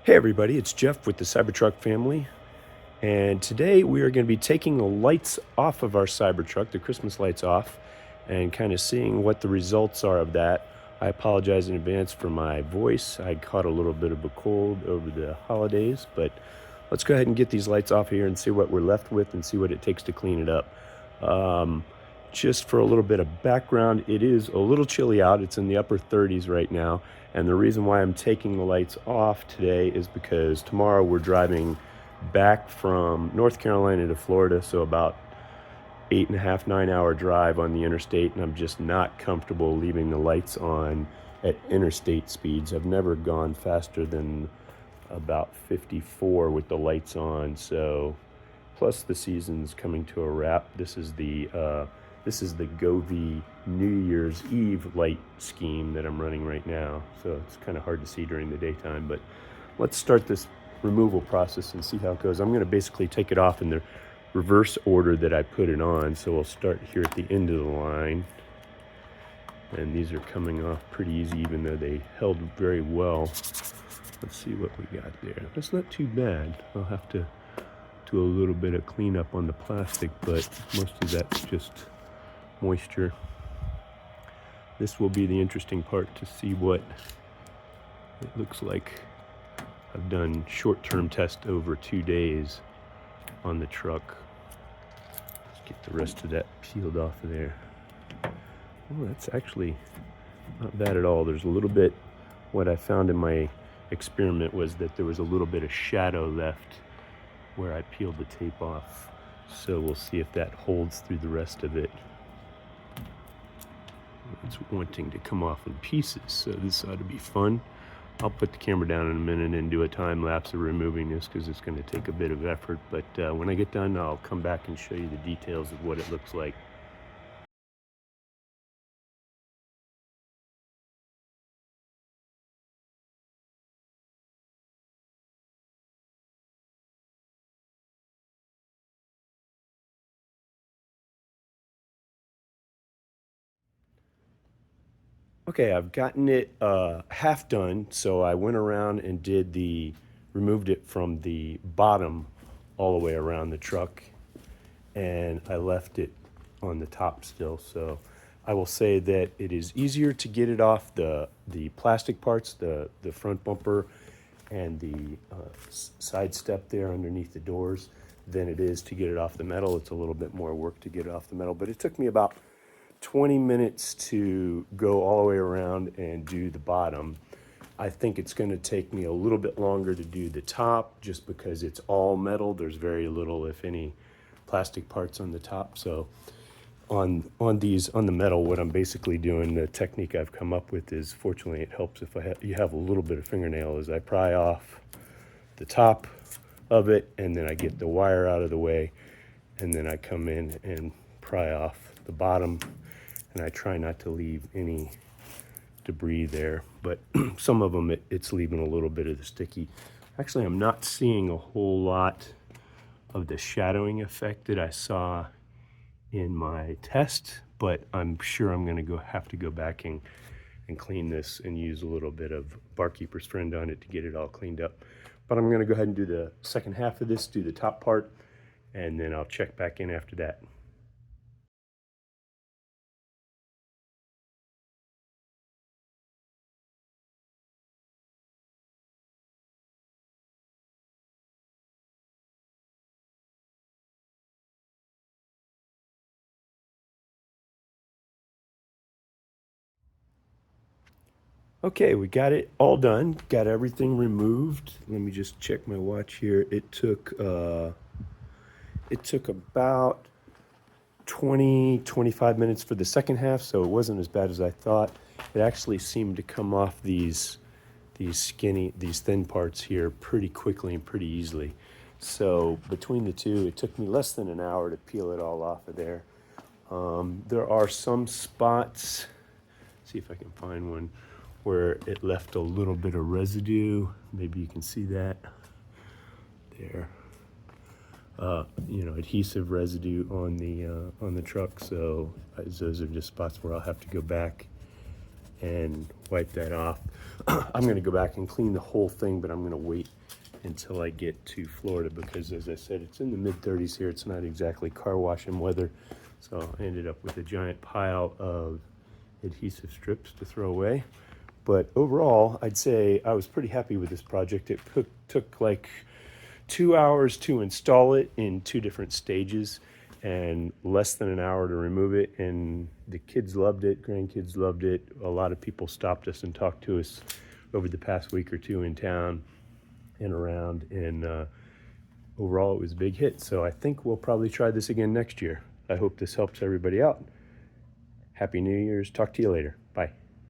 Hey everybody, it's Jeff with the Cybertruck family, and today we are going to be taking the lights off of our Cybertruck, the Christmas lights off, and kind of seeing what the results are of that. I apologize in advance for my voice. I caught a little bit of a cold over the holidays, but let's go ahead and get these lights off here and see what we're left with and see what it takes to clean it up. Just for a little bit of background, it is a little chilly out. It's in the upper 30s right now. And the reason why I'm taking the lights off today is because tomorrow we're driving back from North Carolina to Florida. So about 8.5, 9 hour drive on the interstate. And I'm just not comfortable leaving the lights on at interstate speeds. I've never gone faster than about 54 with the lights on. So plus the season's coming to a wrap. This is the Govee New Year's Eve light scheme that I'm running right now. So it's kind of hard to see during the daytime, but let's start this removal process and see how it goes. I'm going to basically take it off in the reverse order that I put it on. So we'll start here at the end of the line. And these are coming off pretty easy, even though they held very well. Let's see what we got there. That's not too bad. I'll have to do a little bit of cleanup on the plastic, but most of that's just moisture. This will be the interesting part to see what it looks like. I've done short-term test over 2 days on the truck. Let's get the rest of that peeled off of there. Oh, that's actually not bad at all. There's a little bit, what I found in my experiment was that there was a little bit of shadow left where I peeled the tape off. So we'll see if that holds through the rest of it. It's wanting to come off in pieces, so this ought to be fun. I'll put the camera down in a minute and do a time lapse of removing this because it's going to take a bit of effort, but when I get done I'll come back and show you the details of what it looks like. Okay, I've gotten it half done, so I went around and removed it from the bottom all the way around the truck, and I left it on the top still. So I will say that it is easier to get it off the plastic parts, the front bumper and the side step there underneath the doors, than it is to get it off the metal. It's a little bit more work to get it off the metal, but it took me about 20 minutes to go all the way around and do the bottom. I think it's going to take me a little bit longer to do the top just because it's all metal. There's very little, if any, plastic parts on the top. So on the metal, what I'm basically doing, the technique I've come up with is, fortunately it helps if you have a little bit of fingernail, is I pry off the top of it and then I get the wire out of the way, and then I come in and pry off the bottom, and I try not to leave any debris there, but some of them it's leaving a little bit of the sticky. Actually, I'm not seeing a whole lot of the shadowing effect that I saw in my test, but I'm sure I'm going to have to go back and clean this and use a little bit of Barkeeper's Friend on it to get it all cleaned up. But I'm going to go ahead and do the second half of this, do the top part, and then I'll check back in after that. Okay, we got it all done. Got everything removed. Let me just check my watch here. It took about 20-25 minutes for the second half, so it wasn't as bad as I thought. It actually seemed to come off these thin parts here pretty quickly and pretty easily. So between the two, it took me less than an hour to peel it all off of there. There are some spots, see if I can find one, where it left a little bit of residue. Maybe you can see that there. Adhesive residue on the truck. So those are just spots where I'll have to go back and wipe that off. I'm gonna go back and clean the whole thing, but I'm gonna wait until I get to Florida because, as I said, it's in the mid-30s here. It's not exactly car washing weather. So I ended up with a giant pile of adhesive strips to throw away. But overall, I'd say I was pretty happy with this project. It took like 2 hours to install it in 2 different stages and less than an hour to remove it. And the kids loved it, grandkids loved it. A lot of people stopped us and talked to us over the past week or two in town and around. And overall, it was a big hit. So I think we'll probably try this again next year. I hope this helps everybody out. Happy New Year's. Talk to you later. Bye.